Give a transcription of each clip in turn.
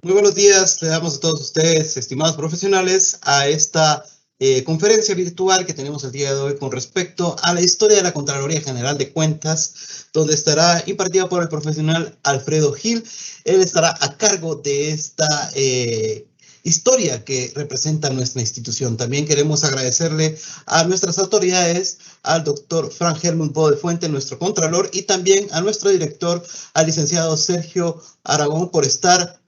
Muy buenos días, le damos a todos ustedes, estimados profesionales, a esta conferencia virtual que tenemos el día de hoy con respecto a la historia de la Contraloría General de Cuentas, donde estará impartida por el profesional Alfredo Gil. Él estará a cargo de esta historia que representa nuestra institución. También queremos agradecerle a nuestras autoridades, al doctor Frank Helmut Bodefuente, nuestro contralor, y también a nuestro director, al licenciado Sergio Aragón, por estar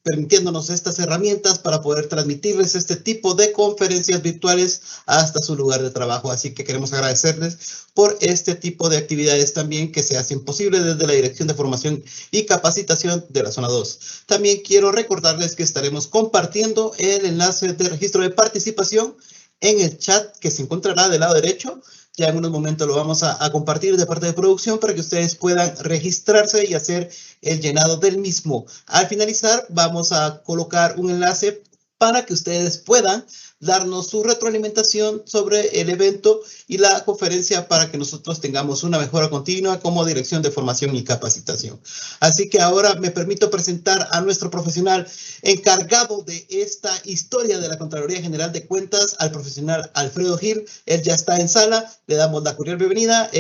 permitiéndonos estas herramientas para poder transmitirles este tipo de conferencias virtuales hasta su lugar de trabajo. Así que queremos agradecerles por este tipo de actividades también que se hacen posibles desde la Dirección de Formación y Capacitación de la Zona 2. También quiero recordarles que estaremos compartiendo el enlace de registro de participación en el chat que se encontrará del lado derecho. Ya en unos momentos lo vamos a compartir de parte de producción para que ustedes puedan registrarse y hacer el llenado del mismo. Al finalizar, vamos a colocar un enlace para que ustedes puedan darnos su retroalimentación sobre el evento y la conferencia para que nosotros tengamos una mejora continua como Dirección de Formación y Capacitación. Así que ahora me permito presentar a nuestro profesional encargado de esta historia de la Contraloría General de Cuentas, al profesional Alfredo Gil. Él ya está en sala, le damos la cordial bienvenida.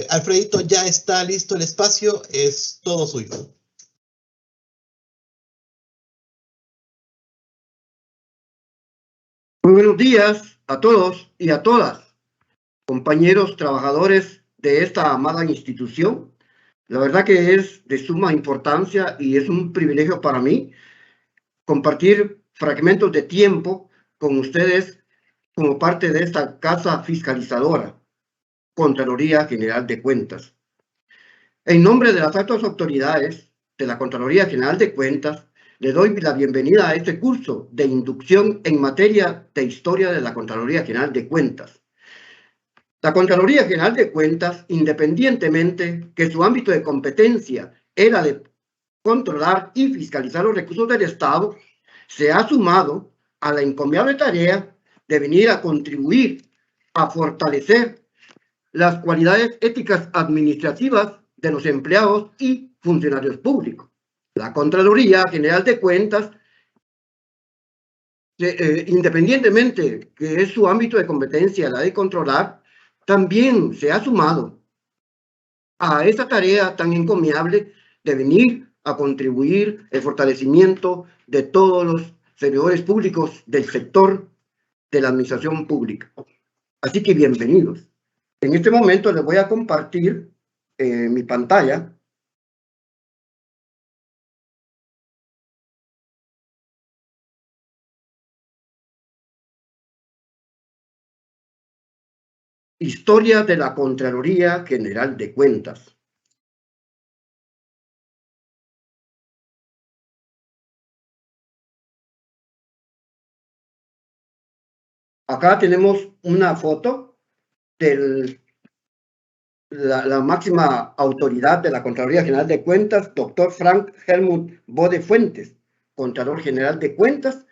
Alfredito, ya está listo el espacio, es todo suyo. Muy buenos días a todos y a todas, compañeros trabajadores de esta amada institución. La verdad que es de suma importancia y es un privilegio para mí compartir fragmentos de tiempo con ustedes como parte de esta casa fiscalizadora, Contraloría General de Cuentas. En nombre de las altas autoridades de la Contraloría General de Cuentas, le doy la bienvenida a este curso de inducción en materia de historia de la Contraloría General de Cuentas. La Contraloría General de Cuentas, independientemente que su ámbito de competencia era de controlar y fiscalizar los recursos del Estado, se ha sumado a la encomiable tarea de venir a contribuir a fortalecer las cualidades éticas administrativas de los empleados y funcionarios públicos. La Contraloría General de Cuentas, independientemente que es su ámbito de competencia la de controlar, también se ha sumado a esa tarea tan encomiable de venir a contribuir el fortalecimiento de todos los servidores públicos del sector de la administración pública. Así que bienvenidos. En este momento les voy a compartir mi pantalla. Historia de la Contraloría General de Cuentas. Acá tenemos una foto de la máxima autoridad de la Contraloría General de Cuentas, doctor Frank Helmut Bodefuentes, Contralor General de Cuentas,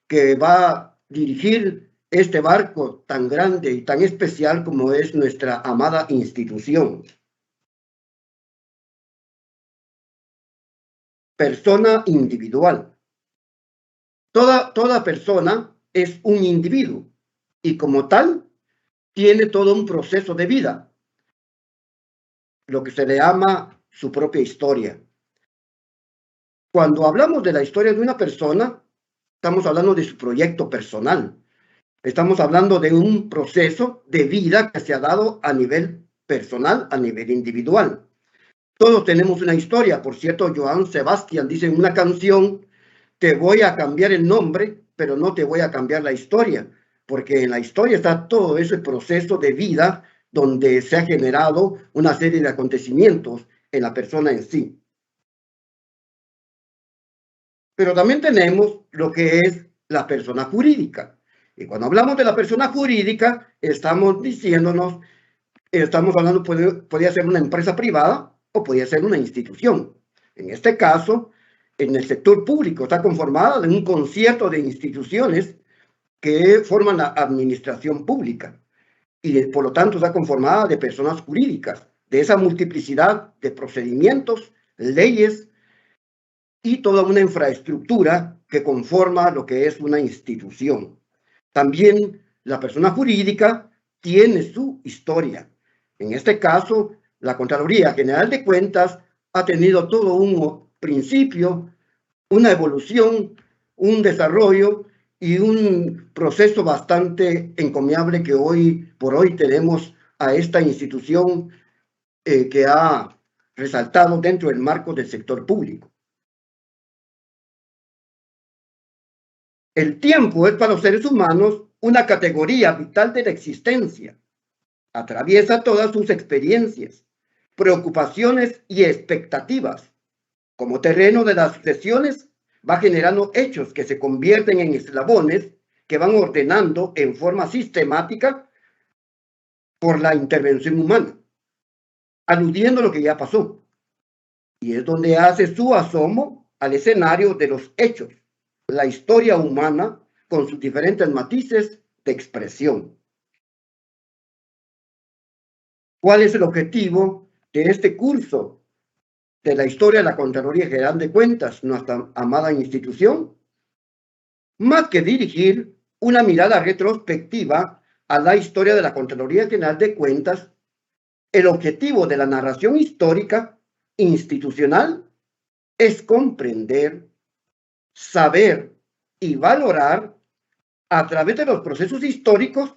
que va a dirigir este barco tan grande y tan especial como es nuestra amada institución. Persona individual. Toda persona es un individuo y como tal tiene todo un proceso de vida, lo que se le llama su propia historia. Cuando hablamos de la historia de una persona, estamos hablando de su proyecto personal. Estamos hablando de un proceso de vida que se ha dado a nivel personal, a nivel individual. Todos tenemos una historia. Por cierto, Johann Sebastian dice en una canción, te voy a cambiar el nombre, pero no te voy a cambiar la historia, porque en la historia está todo ese proceso de vida donde se ha generado una serie de acontecimientos en la persona en sí. Pero también tenemos lo que es la persona jurídica. Y cuando hablamos de la persona jurídica, estamos diciéndonos, estamos hablando, podría ser una empresa privada o podría ser una institución. En este caso, en el sector público está conformada de un concierto de instituciones que forman la administración pública y por lo tanto está conformada de personas jurídicas, de esa multiplicidad de procedimientos, leyes y toda una infraestructura que conforma lo que es una institución. También la persona jurídica tiene su historia. En este caso, la Contraloría General de Cuentas ha tenido todo un principio, una evolución, un desarrollo y un proceso bastante encomiable que hoy por hoy tenemos a esta institución que ha resaltado dentro del marco del sector público. El tiempo es para los seres humanos una categoría vital de la existencia. Atraviesa todas sus experiencias, preocupaciones y expectativas. Como terreno de las sucesiones, va generando hechos que se convierten en eslabones que van ordenando en forma sistemática por la intervención humana, aludiendo a lo que ya pasó. Y es donde hace su asomo al escenario de los hechos, la historia humana con sus diferentes matices de expresión. ¿Cuál es el objetivo de este curso de la historia de la Contraloría General de Cuentas, nuestra amada institución? Más que dirigir una mirada retrospectiva a la historia de la Contraloría General de Cuentas, el objetivo de la narración histórica institucional es comprender, saber y valorar a través de los procesos históricos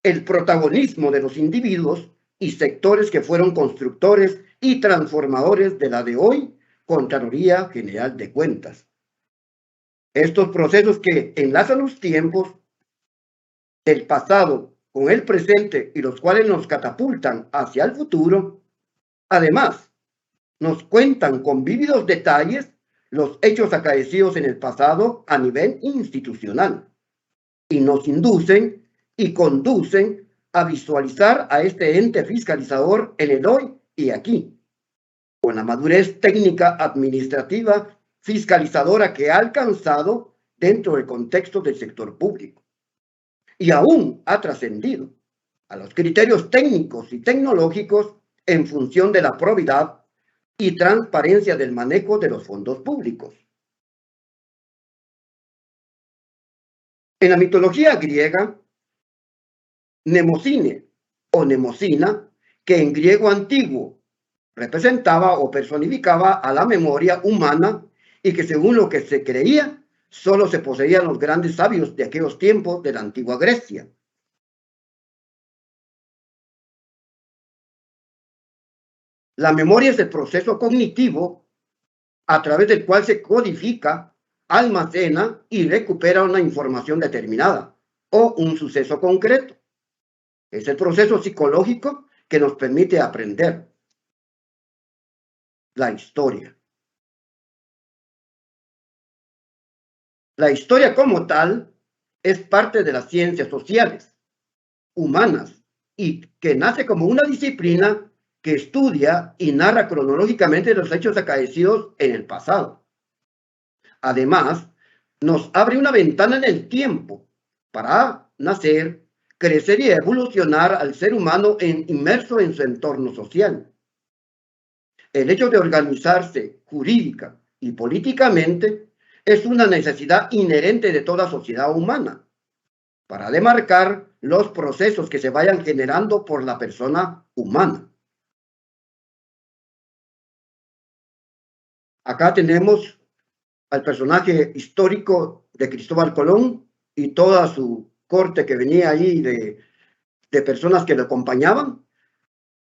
el protagonismo de los individuos y sectores que fueron constructores y transformadores de la de hoy Contraloría General de Cuentas. Estos procesos que enlazan los tiempos del pasado con el presente y los cuales nos catapultan hacia el futuro, además nos cuentan con vívidos detalles los hechos acaecidos en el pasado a nivel institucional y nos inducen y conducen a visualizar a este ente fiscalizador en el hoy y aquí, con la madurez técnica administrativa fiscalizadora que ha alcanzado dentro del contexto del sector público. Y aún ha trascendido a los criterios técnicos y tecnológicos en función de la probidad y transparencia del manejo de los fondos públicos. En la mitología griega, Mnemosine o Mnemosina, que en griego antiguo representaba o personificaba a la memoria humana y que según lo que se creía, solo se poseían los grandes sabios de aquellos tiempos de la antigua Grecia. La memoria es el proceso cognitivo a través del cual se codifica, almacena y recupera una información determinada o un suceso concreto. Es el proceso psicológico que nos permite aprender la historia. La historia como tal es parte de las ciencias sociales, humanas, y que nace como una disciplina que estudia y narra cronológicamente los hechos acaecidos en el pasado. Además, nos abre una ventana en el tiempo para nacer, crecer y evolucionar al ser humano inmerso en su entorno social. El hecho de organizarse jurídica y políticamente es una necesidad inherente de toda sociedad humana para demarcar los procesos que se vayan generando por la persona humana. Acá tenemos al personaje histórico de Cristóbal Colón y toda su corte que venía ahí de personas que lo acompañaban,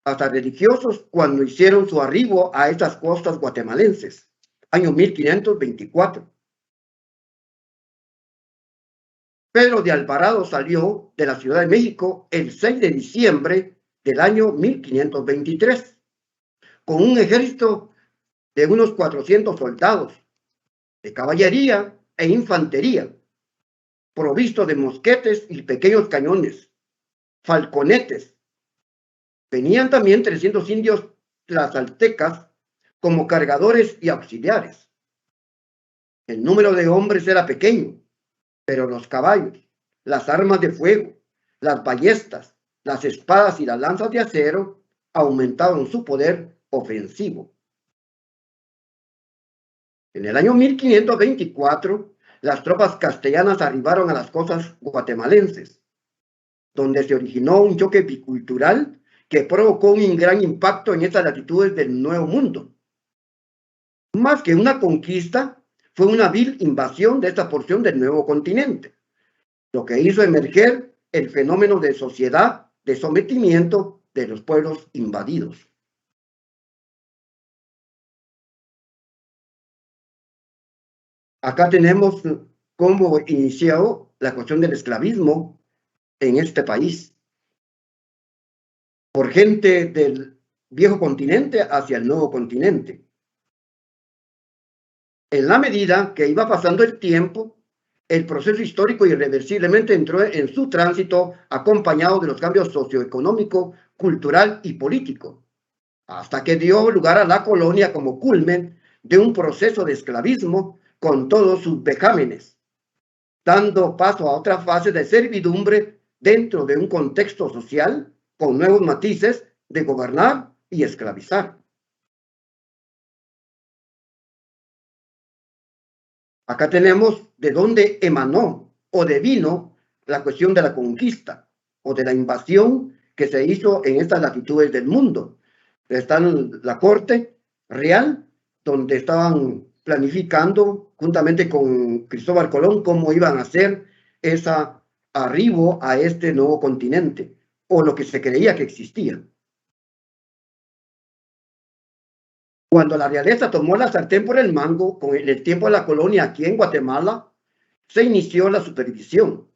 hasta religiosos, cuando hicieron su arribo a estas costas guatemalenses, año 1524. Pedro de Alvarado salió de la Ciudad de México el 6 de diciembre del año 1523, con un ejército de unos 400 soldados, de caballería e infantería, provisto de mosquetes y pequeños cañones, falconetes. Venían también 300 indios tlaxcaltecas como cargadores y auxiliares. El número de hombres era pequeño, pero los caballos, las armas de fuego, las ballestas, las espadas y las lanzas de acero aumentaron su poder ofensivo. En el año 1524, las tropas castellanas arribaron a las costas guatemalenses, donde se originó un choque bicultural que provocó un gran impacto en estas latitudes del Nuevo Mundo. Más que una conquista, fue una vil invasión de esta porción del nuevo continente, lo que hizo emerger el fenómeno de sociedad de sometimiento de los pueblos invadidos. Acá tenemos cómo inició la cuestión del esclavismo en este país, por gente del viejo continente hacia el nuevo continente. En la medida que iba pasando el tiempo, el proceso histórico irreversiblemente entró en su tránsito acompañado de los cambios socioeconómico, cultural y político, hasta que dio lugar a la colonia como culmen de un proceso de esclavismo con todos sus vejámenes, dando paso a otra fase de servidumbre dentro de un contexto social con nuevos matices de gobernar y esclavizar. Acá tenemos de dónde emanó o devino la cuestión de la conquista o de la invasión que se hizo en estas latitudes del mundo. Está la corte real, donde estaban planificando juntamente con Cristóbal Colón cómo iban a hacer ese arribo a este nuevo continente, o lo que se creía que existía. Cuando la realeza tomó la sartén por el mango, con el tiempo de la colonia aquí en Guatemala, se inició la supervisión,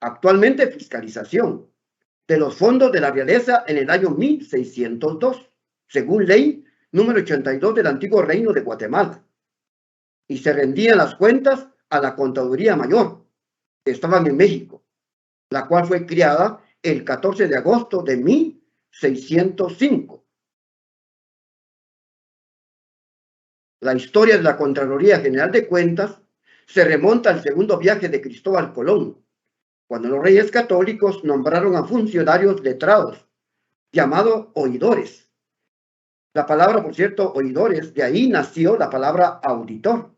actualmente fiscalización, de los fondos de la realeza en el año 1602, según ley número 82 del antiguo Reino de Guatemala. Y se rendían las cuentas a la Contaduría Mayor, que estaban en México, la cual fue creada el 14 de agosto de 1605. La historia de la Contraloría General de Cuentas se remonta al segundo viaje de Cristóbal Colón, cuando los reyes católicos nombraron a funcionarios letrados, llamados oidores. La palabra, por cierto, oidores, de ahí nació la palabra auditor,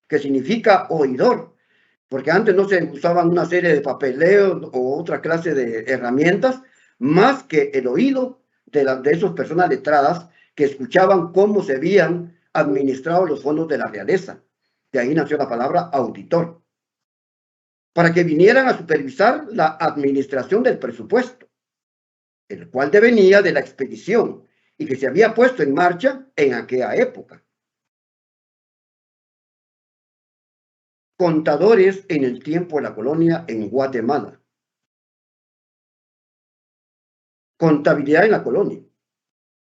que significa oidor, porque antes no se usaban una serie de papeleos o otra clase de herramientas, más que el oído de esas personas letradas que escuchaban cómo se habían administrado los fondos de la realeza. De ahí nació la palabra auditor, para que vinieran a supervisar la administración del presupuesto, el cual devenía de la expedición y que se había puesto en marcha en aquella época. Contadores en el tiempo de la colonia en Guatemala. Contabilidad en la colonia.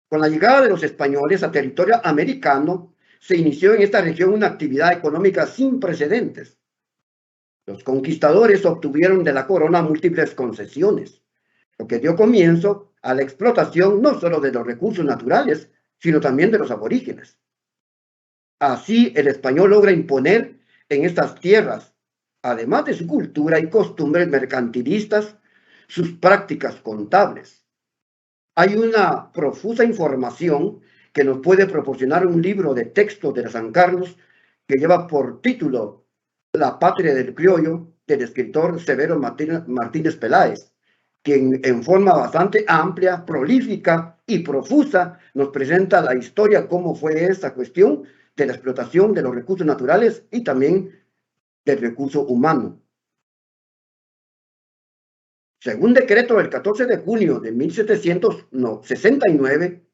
Con la llegada de los españoles a territorio americano, se inició en esta región una actividad económica sin precedentes. Los conquistadores obtuvieron de la corona múltiples concesiones, lo que dio comienzo a la explotación no solo de los recursos naturales, sino también de los aborígenes. Así, el español logra imponer en estas tierras, además de su cultura y costumbres mercantilistas, sus prácticas contables. Hay una profusa información que nos puede proporcionar un libro de texto de San Carlos que lleva por título La patria del criollo, del escritor Severo Martínez Peláez, quien en forma bastante amplia, prolífica y profusa nos presenta la historia, cómo fue esa cuestión de la explotación de los recursos naturales y también del recurso humano. Según decreto del 14 de junio de 1769,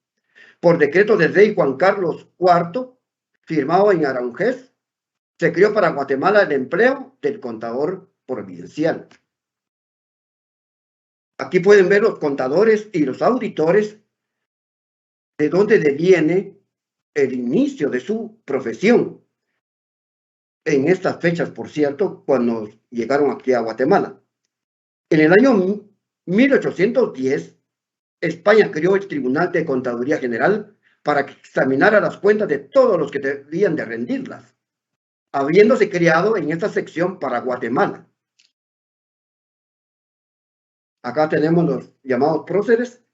por decreto del rey Juan Carlos IV, firmado en Aranjuez, se creó para Guatemala el empleo del contador provincial. Aquí pueden ver los contadores y los auditores de dónde deviene el inicio de su profesión. En estas fechas, por cierto, cuando llegaron aquí a Guatemala. En el año 1810, España creó el Tribunal de Contaduría General para que examinara las cuentas de todos los que debían de rendirlas, habiéndose creado en esta sección para Guatemala. Acá tenemos los llamados próceres,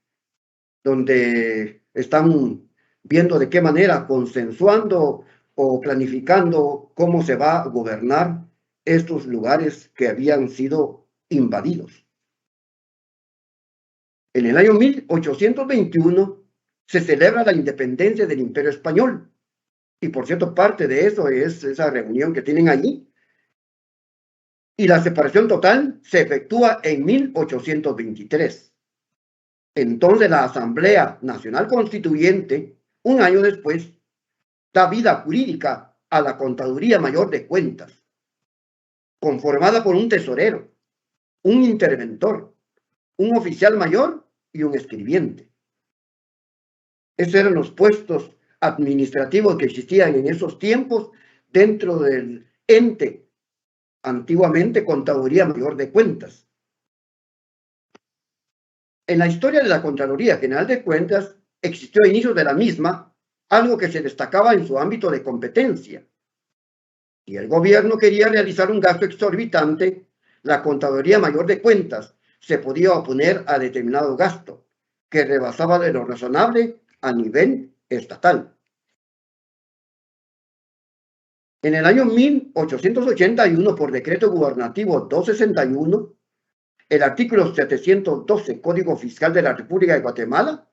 donde están viendo de qué manera, consensuando o planificando cómo se va a gobernar estos lugares que habían sido invadidos. En el año 1821 se celebra la independencia del Imperio Español. Y por cierto, parte de eso es esa reunión que tienen allí. Y la separación total se efectúa en 1823. Entonces la Asamblea Nacional Constituyente, un año después, da vida jurídica a la Contaduría Mayor de Cuentas, conformada por un tesorero, un interventor, un oficial mayor y un escribiente. Esos eran los puestos administrativos que existían en esos tiempos dentro del ente, antiguamente Contaduría Mayor de Cuentas. En la historia de la Contraloría General de Cuentas existió a inicios de la misma algo que se destacaba en su ámbito de competencia. Si el gobierno quería realizar un gasto exorbitante, la Contraloría Mayor de Cuentas se podía oponer a determinado gasto que rebasaba de lo razonable a nivel estatal. En el año 1881, por decreto gubernativo 261, el artículo 712 Código Fiscal de la República de Guatemala,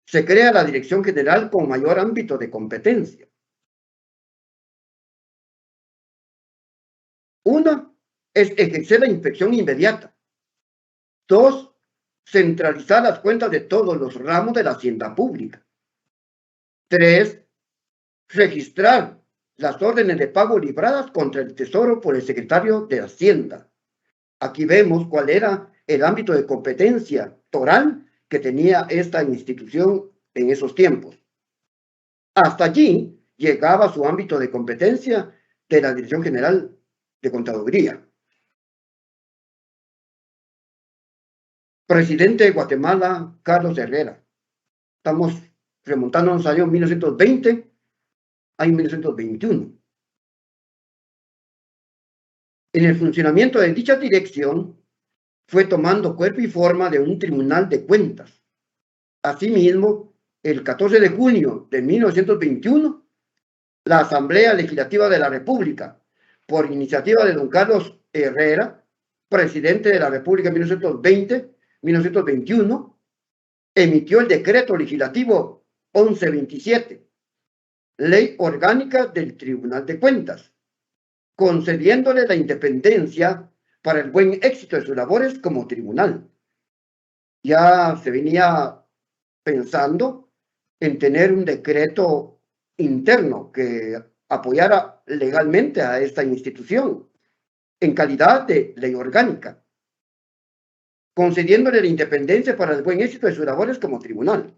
se crea la Dirección General con mayor ámbito de competencia. Una es ejercer la inspección inmediata. Dos, centralizar las cuentas de todos los ramos de la hacienda pública. Tres, registrar las órdenes de pago libradas contra el Tesoro por el secretario de Hacienda. Aquí vemos cuál era el ámbito de competencia toral que tenía esta institución en esos tiempos. Hasta allí llegaba su ámbito de competencia de la Dirección General de Contaduría. Presidente de Guatemala, Carlos Herrera. Estamos remontándonos al año 1920, año 1921. En el funcionamiento de dicha dirección fue tomando cuerpo y forma de un tribunal de cuentas. Asimismo, el 14 de junio de 1921, la Asamblea Legislativa de la República, por iniciativa de don Carlos Herrera, presidente de la República en 1920-1921, emitió el decreto legislativo 1127, Ley Orgánica del Tribunal de Cuentas, concediéndole la independencia para el buen éxito de sus labores como tribunal. Ya se venía pensando en tener un decreto interno que apoyara legalmente a esta institución en calidad de ley orgánica, concediéndole la independencia para el buen éxito de sus labores como tribunal.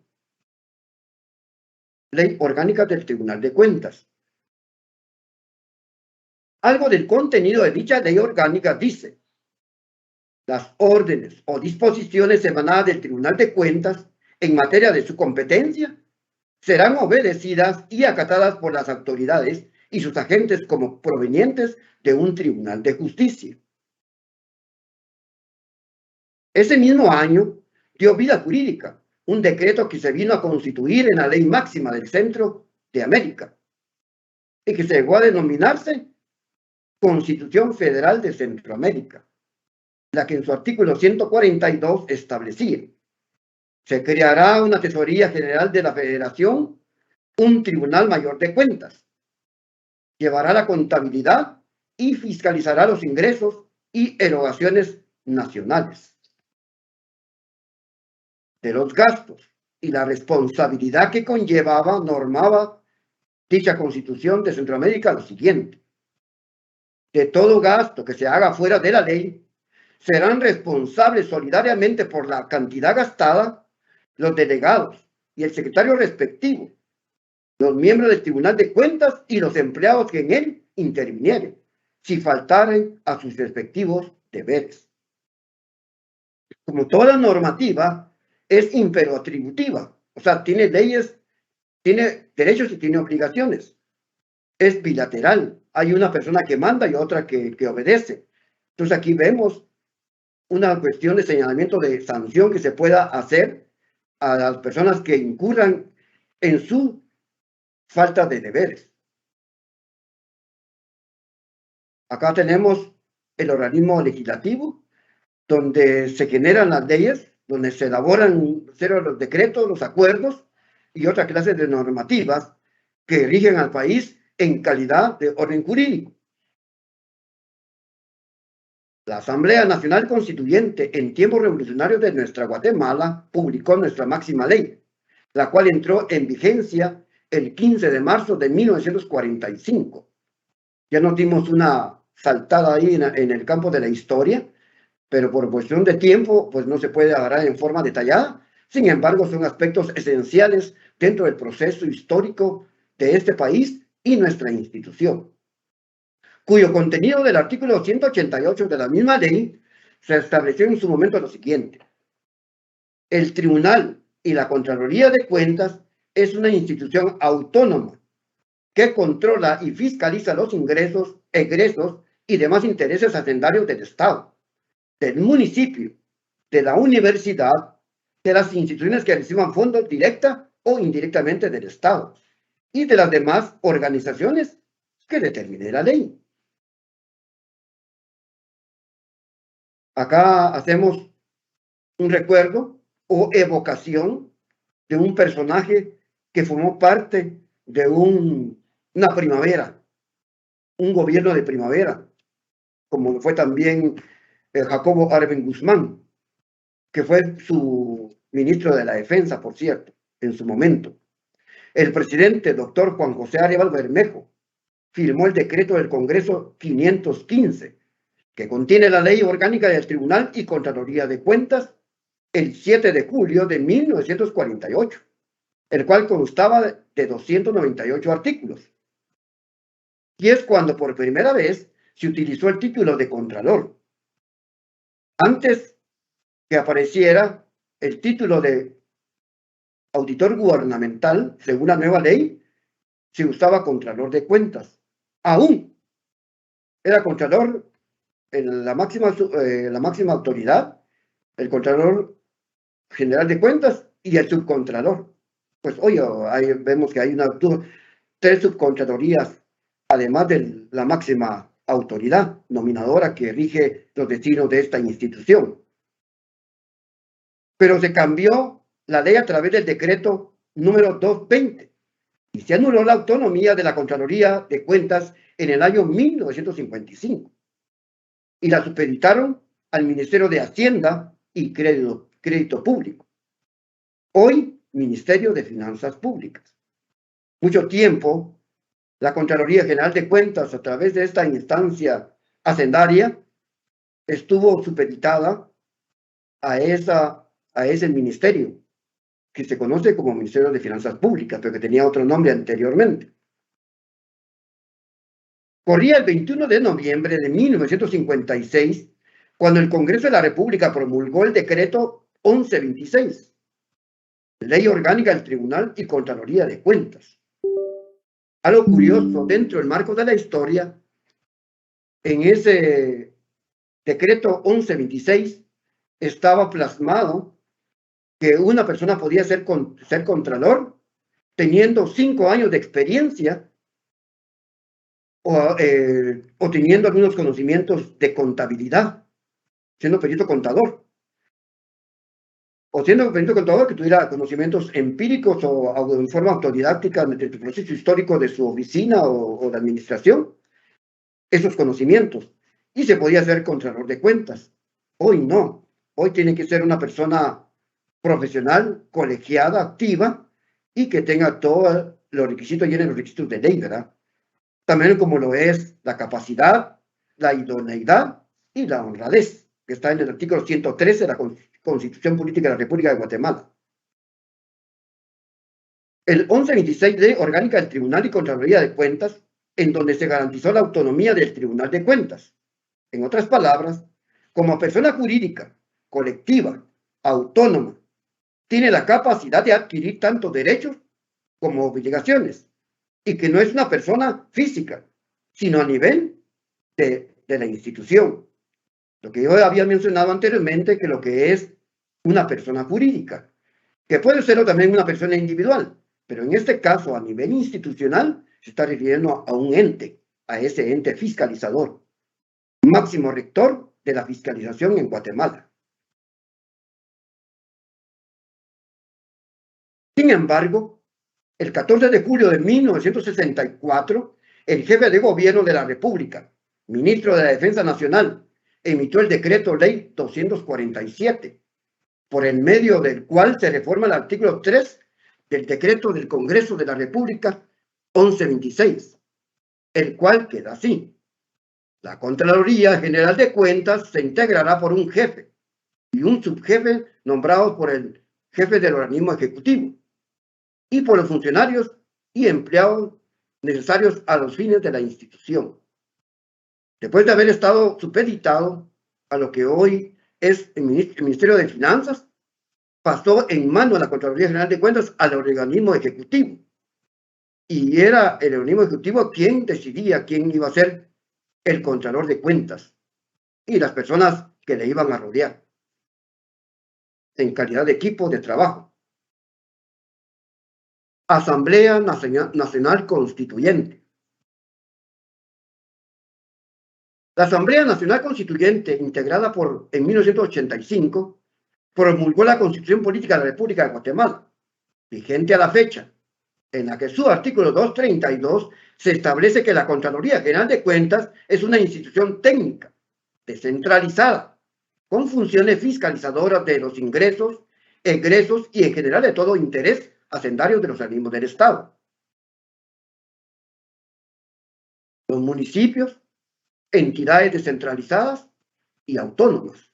Ley Orgánica del Tribunal de Cuentas. Algo del contenido de dicha ley orgánica dice: las órdenes o disposiciones emanadas del Tribunal de Cuentas en materia de su competencia serán obedecidas y acatadas por las autoridades y sus agentes como provenientes de un tribunal de justicia. Ese mismo año dio vida jurídica un decreto que se vino a constituir en la ley máxima del Centro de América y que se llegó a denominarse Constitución Federal de Centroamérica, la que en su artículo 142 establecía: se creará una Tesorería General de la Federación, un Tribunal Mayor de Cuentas, llevará la contabilidad y fiscalizará los ingresos y erogaciones nacionales de los gastos, y la responsabilidad que conllevaba normaba dicha Constitución de Centroamérica lo siguiente: de todo gasto que se haga fuera de la ley, serán responsables solidariamente por la cantidad gastada los delegados y el secretario respectivo, los miembros del Tribunal de Cuentas y los empleados que en él intervinieren, si faltaren a sus respectivos deberes. Como toda normativa, es imperatributiva, o sea, tiene leyes, tiene derechos y tiene obligaciones. Es bilateral, hay una persona que manda y otra que obedece. Entonces aquí vemos una cuestión de señalamiento de sanción que se pueda hacer a las personas que incurran en su falta de deberes. Acá tenemos el organismo legislativo, donde se generan las leyes, donde se elaboran los decretos, los acuerdos y otras clases de normativas que rigen al país en calidad de orden jurídico. La Asamblea Nacional Constituyente en tiempos revolucionarios de nuestra Guatemala publicó nuestra máxima ley, la cual entró en vigencia el 15 de marzo de 1945. Ya nos dimos una saltada ahí en el campo de la historia, pero por cuestión de tiempo, pues no se puede agarrar en forma detallada. Sin embargo, son aspectos esenciales dentro del proceso histórico de este país y nuestra institución, cuyo contenido del artículo 188 de la misma ley se estableció en su momento lo siguiente. El Tribunal y la Contraloría de Cuentas es una institución autónoma que controla y fiscaliza los ingresos, egresos y demás intereses hacendarios del Estado, del municipio, de la universidad, de las instituciones que reciban fondos directa o indirectamente del Estado y de las demás organizaciones que determine la ley. Acá hacemos un recuerdo o evocación de un personaje que formó parte de una primavera, un gobierno de primavera, como fue también Jacobo Arben Guzmán, que fue su ministro de la Defensa, por cierto, en su momento. El presidente, doctor Juan José Arevalo Bermejo, firmó el decreto del Congreso 515, que contiene la ley orgánica del Tribunal y Contraloría de Cuentas, el 7 de julio de 1948, el cual constaba de 298 artículos. Y es cuando por primera vez se utilizó el título de Contralor. Antes que apareciera el título de auditor gubernamental, según la nueva ley, se usaba Contralor de Cuentas. Aún era Contralor en la máxima autoridad, el Contralor General de Cuentas y el Subcontralor. Pues hoy vemos que hay tres subcontralorías, además de la máxima autoridad nominadora que rige los destinos de esta institución. Pero se cambió la ley a través del decreto número 220 y se anuló la autonomía de la Contraloría de Cuentas en el año 1955 y la supeditaron al Ministerio de Hacienda y Crédito Público, hoy Ministerio de Finanzas Públicas. Mucho tiempo, la Contraloría General de Cuentas, a través de esta instancia hacendaria, estuvo supeditada a ese ministerio, que se conoce como Ministerio de Finanzas Públicas, pero que tenía otro nombre anteriormente. Corría el 21 de noviembre de 1956, cuando el Congreso de la República promulgó el decreto 1126, Ley Orgánica del Tribunal y Contraloría de Cuentas. Algo curioso, dentro del marco de la historia, en ese decreto 1126 estaba plasmado que una persona podía ser contralor teniendo 5 años de experiencia o teniendo algunos conocimientos de contabilidad, siendo perito contador. O siendo perito contador que tuviera conocimientos empíricos o en forma autodidáctica del proceso histórico de su oficina o de administración, esos conocimientos. Y se podía ser contralor de cuentas. Hoy no. Hoy tiene que ser una persona profesional, colegiada, activa y que tenga todos los requisitos, llenen los requisitos de ley, ¿verdad? También como lo es la capacidad, la idoneidad y la honradez, que está en el artículo 113 de la Constitución Política de la República de Guatemala. El 1126 Ley Orgánica del Tribunal y Contraloría de Cuentas, en donde se garantizó la autonomía del Tribunal de Cuentas. En otras palabras, como persona jurídica, colectiva, autónoma, tiene la capacidad de adquirir tanto derechos como obligaciones, y que no es una persona física, sino a nivel de la institución. Lo que yo había mencionado anteriormente, que lo que es una persona jurídica, que puede ser también una persona individual, pero en este caso, a nivel institucional, se está refiriendo a un ente, a ese ente fiscalizador, máximo rector de la fiscalización en Guatemala. Sin embargo, el 14 de julio de 1964, el jefe de gobierno de la República, ministro de la Defensa Nacional, emitió el decreto ley 247, por el medio del cual se reforma el artículo 3 del decreto del Congreso de la República 1126, el cual queda así: la Contraloría General de Cuentas se integrará por un jefe y un subjefe nombrados por el jefe del organismo ejecutivo y por los funcionarios y empleados necesarios a los fines de la institución. Después de haber estado supeditado a lo que hoy es el Ministerio de Finanzas, pasó en manos de la Contraloría General de Cuentas al organismo ejecutivo. Y era el organismo ejecutivo quien decidía quién iba a ser el Contralor de Cuentas y las personas que le iban a rodear en calidad de equipo de trabajo. Asamblea Nacional Constituyente. La Asamblea Nacional Constituyente, integrada en 1985, promulgó la Constitución Política de la República de Guatemala, vigente a la fecha, en la que su artículo 232 se establece que la Contraloría General de Cuentas es una institución técnica, descentralizada, con funciones fiscalizadoras de los ingresos, egresos y en general de todo interés hacendario de los organismos del Estado. Los municipios, entidades descentralizadas y autónomas,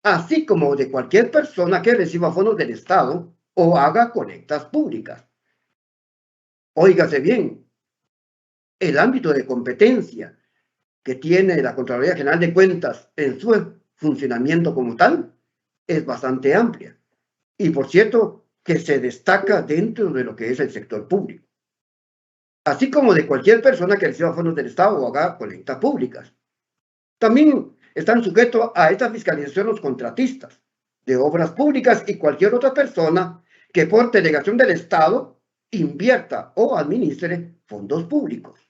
así como de cualquier persona que reciba fondos del Estado o haga colectas públicas. Óigase bien, el ámbito de competencia que tiene la Contraloría General de Cuentas en su funcionamiento como tal es bastante amplia y, por cierto, que se destaca dentro de lo que es el sector público, así como de cualquier persona que reciba fondos del Estado o haga colectas públicas. También están sujetos a esta fiscalización los contratistas de obras públicas y cualquier otra persona que por delegación del Estado invierta o administre fondos públicos.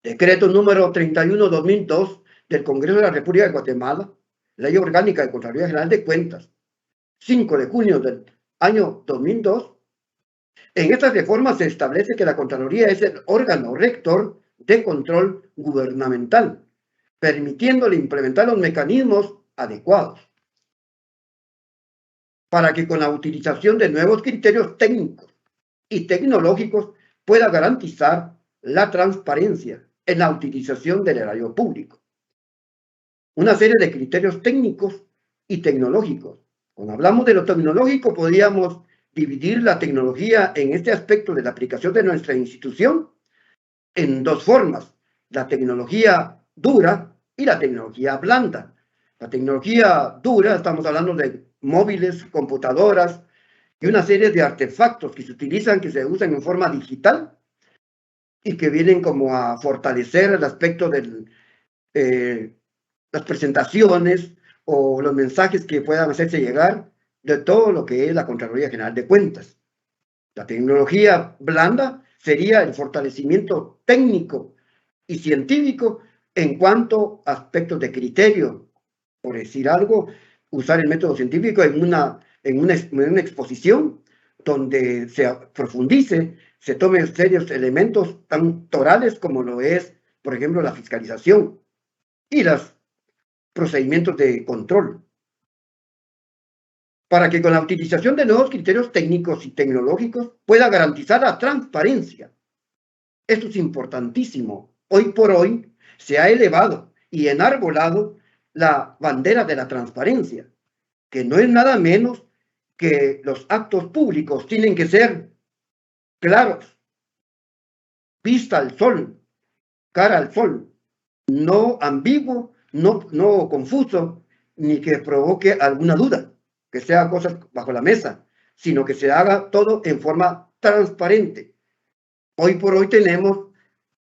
Decreto número 31/2002 del Congreso de la República de Guatemala, Ley Orgánica de Contraloría General de Cuentas, 5 de junio del año 2002. En estas reformas se establece que la Contraloría es el órgano rector de control gubernamental, permitiéndole implementar los mecanismos adecuados para que con la utilización de nuevos criterios técnicos y tecnológicos pueda garantizar la transparencia en la utilización del erario público. Una serie de criterios técnicos y tecnológicos. Cuando hablamos de lo tecnológico, podríamos dividir la tecnología en este aspecto de la aplicación de nuestra institución en dos formas: la tecnología dura y la tecnología blanda. La tecnología dura, estamos hablando de móviles, computadoras y una serie de artefactos que se utilizan, que se usan en forma digital y que vienen como a fortalecer el aspecto de las presentaciones o los mensajes que puedan hacerse llegar de todo lo que es la Contraloría General de Cuentas. La tecnología blanda sería el fortalecimiento técnico y científico en cuanto a aspectos de criterio. Por decir algo, usar el método científico en una exposición donde se profundice, se tomen serios elementos tan torales como lo es, por ejemplo, la fiscalización y los procedimientos de control, para que con la utilización de nuevos criterios técnicos y tecnológicos pueda garantizar la transparencia. Esto es importantísimo. Hoy por hoy se ha elevado y enarbolado la bandera de la transparencia, que no es nada menos que los actos públicos tienen que ser claros, vista al sol, cara al sol, no ambiguo, no confuso, ni que provoque alguna duda, que sea cosas bajo la mesa, sino que se haga todo en forma transparente. Hoy por hoy tenemos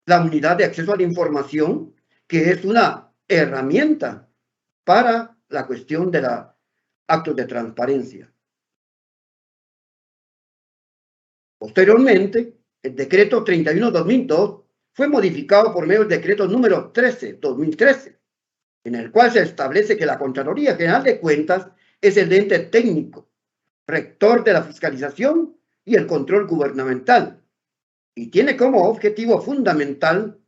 la unidad de acceso a la información, que es una herramienta para la cuestión de los actos de transparencia. Posteriormente, el decreto 31/2002 fue modificado por medio del decreto número 13/2013, en el cual se establece que la Contraloría General de Cuentas es el ente técnico, rector de la fiscalización y el control gubernamental, y tiene como objetivo fundamental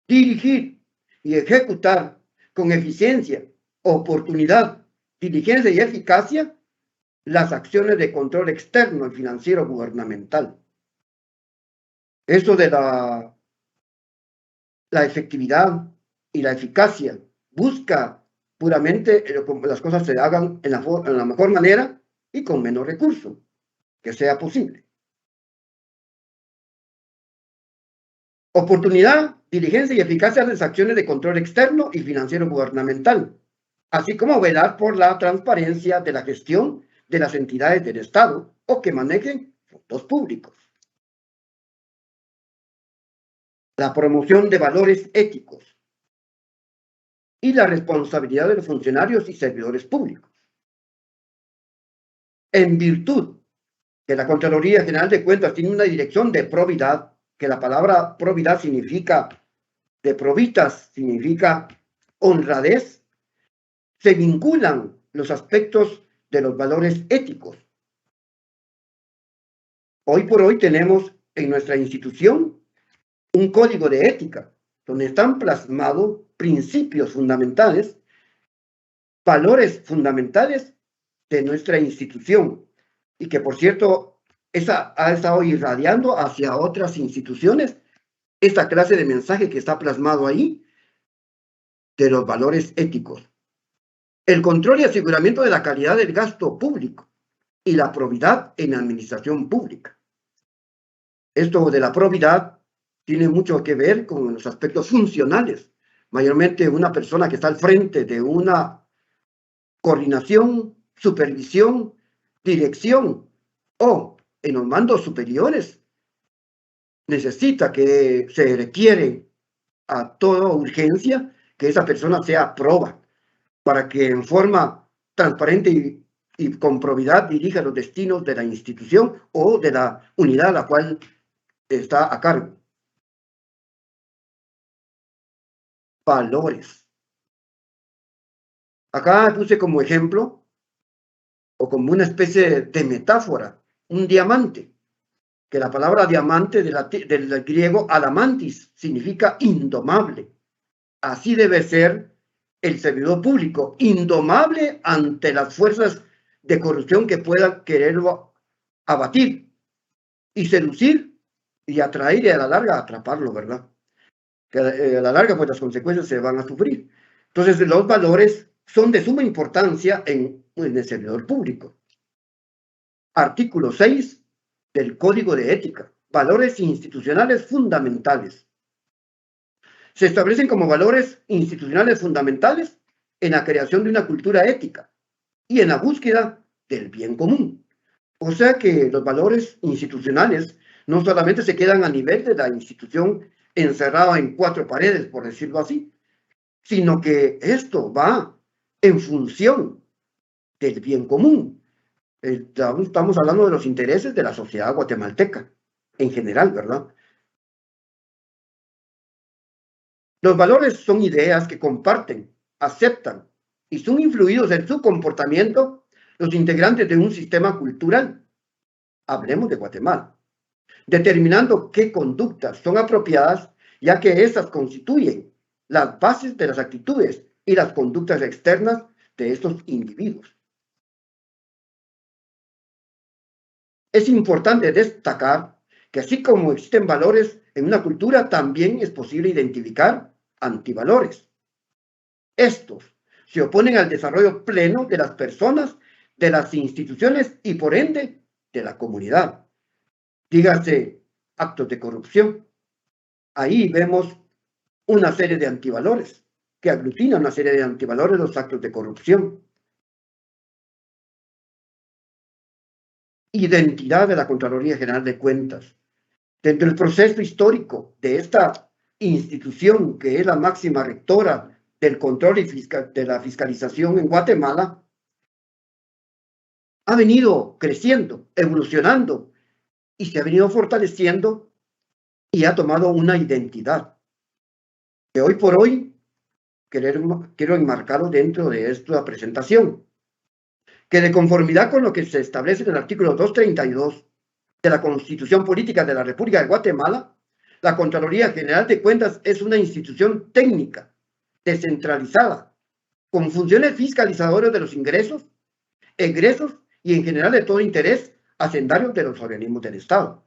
dirigir y ejecutar con eficiencia, oportunidad, diligencia y eficacia las acciones de control externo y financiero gubernamental. Esto de la efectividad y la eficacia busca puramente que las cosas se hagan en la mejor manera y con menos recursos que sea posible. Oportunidad, diligencia y eficacia de las acciones de control externo y financiero gubernamental, así como velar por la transparencia de la gestión de las entidades del Estado o que manejen fondos públicos. La promoción de valores éticos y la responsabilidad de los funcionarios y servidores públicos. En virtud que la Contraloría General de Cuentas tiene una dirección de probidad, que la palabra probidad significa, de probitas significa honradez, se vinculan los aspectos de los valores éticos. Hoy por hoy tenemos en nuestra institución un código de ética, donde están plasmados principios fundamentales, valores fundamentales de nuestra institución, y que por cierto ha estado irradiando hacia otras instituciones esta clase de mensaje que está plasmado ahí de los valores éticos. El control y aseguramiento de la calidad del gasto público y la probidad en la administración pública. Esto de la probidad tiene mucho que ver con los aspectos funcionales. Mayormente una persona que está al frente de una coordinación, supervisión, dirección o en los mandos superiores necesita que se requiere a toda urgencia que esa persona sea proba para que en forma transparente y con probidad dirija los destinos de la institución o de la unidad a la cual está a cargo. Valores. Acá puse como ejemplo o como una especie de metáfora un diamante, que la palabra diamante del griego adamantis significa indomable. Así debe ser el servidor público, indomable ante las fuerzas de corrupción que puedan quererlo abatir y seducir y atraer y a la larga atraparlo, ¿verdad? Que a la larga pues las consecuencias se van a sufrir. Entonces los valores son de suma importancia en el servidor público. Artículo 6 del Código de Ética. Valores institucionales fundamentales. Se establecen como valores institucionales fundamentales en la creación de una cultura ética y en la búsqueda del bien común. O sea que los valores institucionales no solamente se quedan a nivel de la institución encerrada en cuatro paredes, por decirlo así, sino que esto va en función del bien común. Estamos hablando de los intereses de la sociedad guatemalteca en general, ¿verdad? Los valores son ideas que comparten, aceptan y son influidos en su comportamiento los integrantes de un sistema cultural. Hablemos de Guatemala, determinando qué conductas son apropiadas, ya que estas constituyen las bases de las actitudes y las conductas externas de estos individuos. Es importante destacar que así como existen valores en una cultura, también es posible identificar antivalores. Estos se oponen al desarrollo pleno de las personas, de las instituciones y por ende de la comunidad. Dígase, actos de corrupción. Ahí vemos una serie de antivalores que aglutinan una serie de antivalores, los actos de corrupción. Identidad de la Contraloría General de Cuentas. Dentro del proceso histórico de esta institución, que es la máxima rectora del control y de la fiscalización en Guatemala, ha venido creciendo, evolucionando y se ha venido fortaleciendo y ha tomado una identidad que hoy por hoy quiero enmarcarlo dentro de esta presentación, que de conformidad con lo que se establece en el artículo 232 de la Constitución Política de la República de Guatemala, la Contraloría General de Cuentas es una institución técnica, descentralizada, con funciones fiscalizadoras de los ingresos, egresos y en general de todo interés hacendario de los organismos del Estado.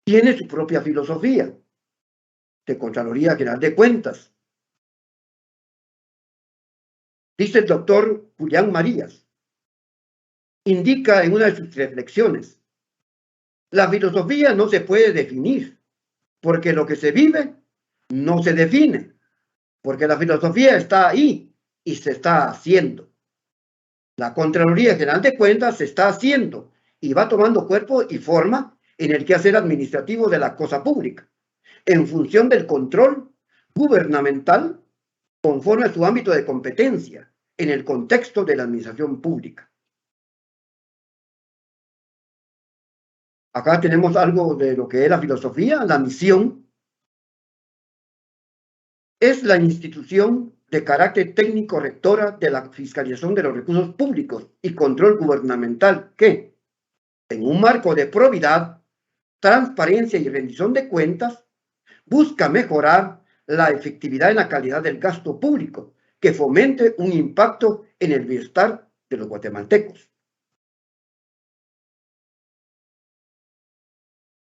Tiene su propia filosofía de Contraloría General de Cuentas. Dice el doctor Julián Marías, indica en una de sus reflexiones, la filosofía no se puede definir, porque lo que se vive no se define, porque la filosofía está ahí y se está haciendo. La Contraloría General de Cuentas se está haciendo y va tomando cuerpo y forma en el quehacer administrativo de la cosa pública, en función del control gubernamental conforme a su ámbito de competencia en el contexto de la administración pública. Acá tenemos algo de lo que es la filosofía. La misión es la institución de carácter técnico rectora de la fiscalización de los recursos públicos y control gubernamental que, en un marco de probidad, transparencia y rendición de cuentas, busca mejorar la efectividad en la calidad del gasto público, que fomente un impacto en el bienestar de los guatemaltecos.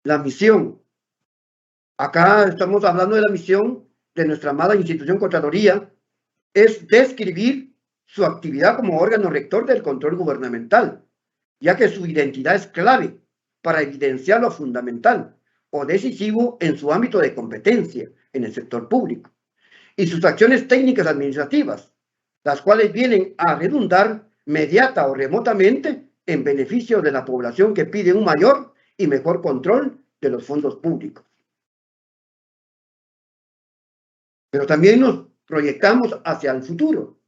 La misión. Acá estamos hablando de la misión de nuestra amada institución Contraloría, es describir su actividad como órgano rector del control gubernamental, ya que su identidad es clave para evidenciar lo fundamental o decisivo en su ámbito de competencia en el sector público, y sus acciones técnicas administrativas, las cuales vienen a redundar mediata o remotamente en beneficio de la población que pide un mayor y mejor control de los fondos públicos. Pero también nos proyectamos hacia el futuro.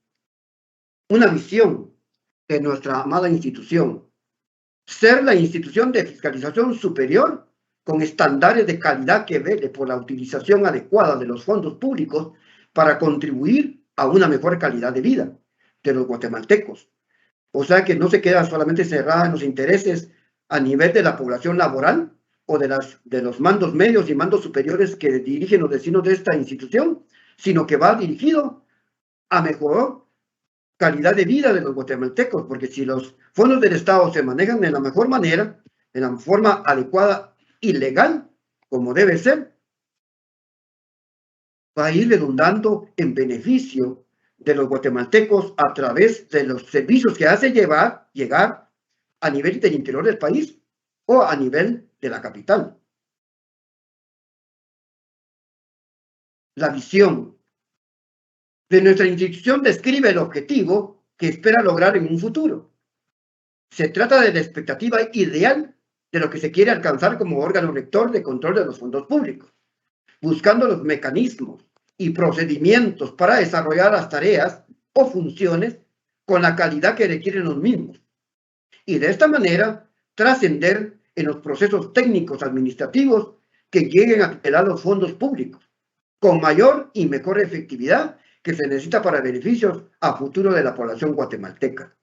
Una visión de nuestra amada institución. Ser la institución de fiscalización superior con estándares de calidad que vele por la utilización adecuada de los fondos públicos para contribuir a una mejor calidad de vida de los guatemaltecos. O sea que no se queda solamente cerrada en los intereses a nivel de la población laboral o de los mandos medios y mandos superiores que dirigen los destinos de esta institución, sino que va dirigido a mejorar calidad de vida de los guatemaltecos, porque si los fondos del Estado se manejan de la mejor manera, de la forma adecuada y legal, como debe ser, va a ir redundando en beneficio de los guatemaltecos a través de los servicios que hace llegar a nivel del interior del país o a nivel de la capital. La visión de nuestra institución describe el objetivo que espera lograr en un futuro. Se trata de la expectativa ideal de lo que se quiere alcanzar como órgano rector de control de los fondos públicos, buscando los mecanismos y procedimientos para desarrollar las tareas o funciones con la calidad que requieren los mismos, y de esta manera trascender en los procesos técnicos administrativos que lleguen a tutelar los fondos públicos, con mayor y mejor efectividad que se necesita para beneficios a futuro de la población guatemalteca.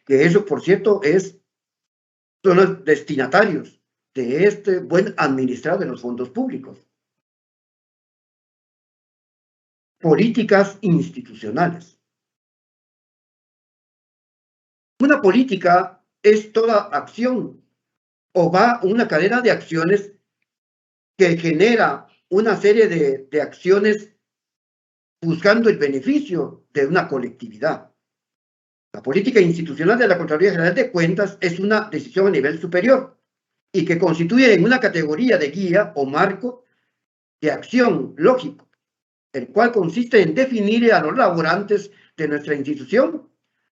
Que eso, por cierto, son los destinatarios de este buen administrar de los fondos públicos. Políticas institucionales. Una política es toda acción o va una cadena de acciones que genera una serie de acciones buscando el beneficio de una colectividad. La política institucional de la Contraloría General de Cuentas es una decisión a nivel superior y que constituye en una categoría de guía o marco de acción lógico, el cual consiste en definir a los laborantes de nuestra institución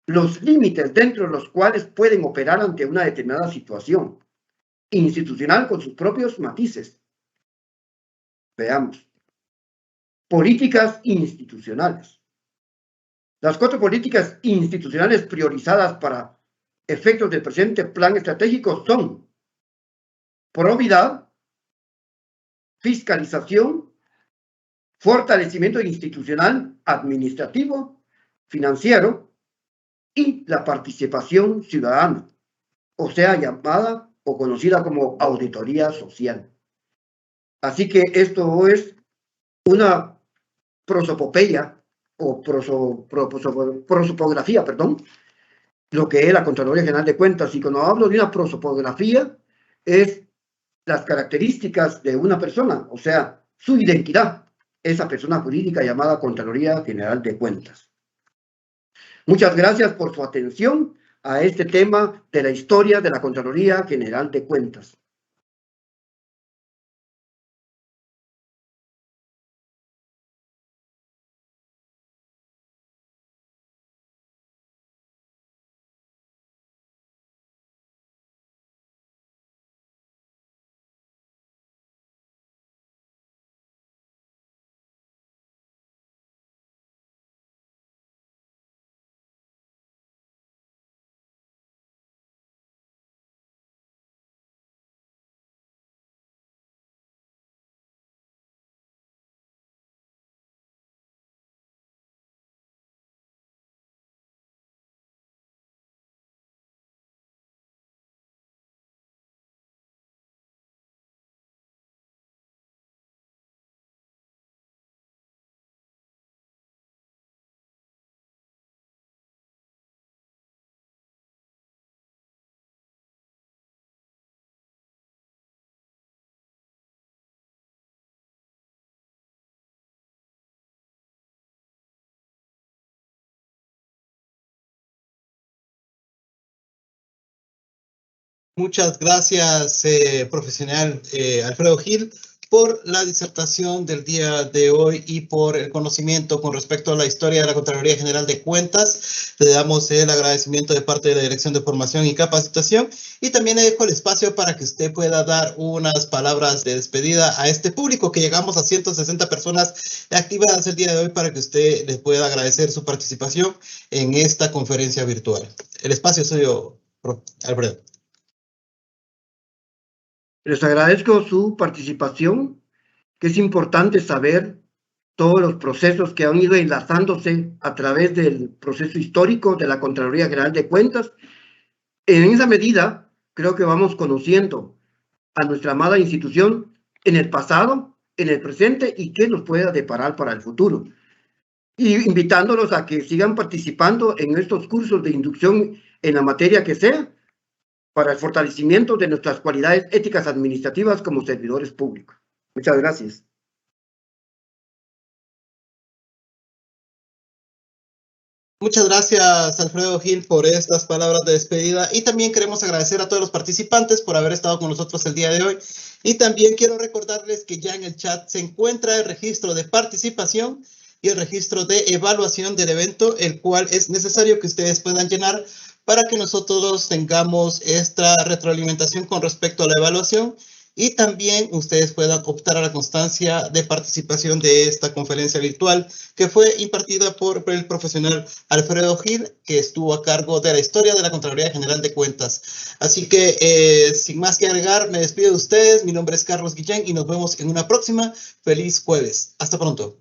los límites dentro de los cuales pueden operar ante una determinada situación institucional con sus propios matices. Veamos. Políticas institucionales. Las 4 políticas institucionales priorizadas para efectos del presente plan estratégico son probidad, fiscalización, fortalecimiento institucional, administrativo, financiero y la participación ciudadana, o sea, llamada o conocida como auditoría social. Así que esto es una prosopopeya o prosopografía, perdón, lo que es la Contraloría General de Cuentas. Y cuando hablo de una prosopografía, es las características de una persona, o sea, su identidad, esa persona jurídica llamada Contraloría General de Cuentas. Muchas gracias por su atención a este tema de la historia de la Contraloría General de Cuentas. Muchas gracias, profesional Alfredo Gil, por la disertación del día de hoy y por el conocimiento con respecto a la historia de la Contraloría General de Cuentas. Le damos el agradecimiento de parte de la Dirección de Formación y Capacitación y también le dejo el espacio para que usted pueda dar unas palabras de despedida a este público, que llegamos a 160 personas activadas el día de hoy, para que usted les pueda agradecer su participación en esta conferencia virtual. El espacio es suyo, Alfredo. Les agradezco su participación, que es importante saber todos los procesos que han ido enlazándose a través del proceso histórico de la Contraloría General de Cuentas. En esa medida, creo que vamos conociendo a nuestra amada institución en el pasado, en el presente y qué nos pueda deparar para el futuro. Y invitándolos a que sigan participando en estos cursos de inducción en la materia que sea, para el fortalecimiento de nuestras cualidades éticas administrativas como servidores públicos. Muchas gracias. Muchas gracias, Alfredo Gil, por estas palabras de despedida, y también queremos agradecer a todos los participantes por haber estado con nosotros el día de hoy. Y también quiero recordarles que ya en el chat se encuentra el registro de participación y el registro de evaluación del evento, el cual es necesario que ustedes puedan llenar para que nosotros tengamos esta retroalimentación con respecto a la evaluación, y también ustedes puedan optar a la constancia de participación de esta conferencia virtual que fue impartida por el profesional Alfredo Gil, que estuvo a cargo de la historia de la Contraloría General de Cuentas. Así que, sin más que agregar, me despido de ustedes. Mi nombre es Carlos Guillén y nos vemos en una próxima. Feliz jueves. Hasta pronto.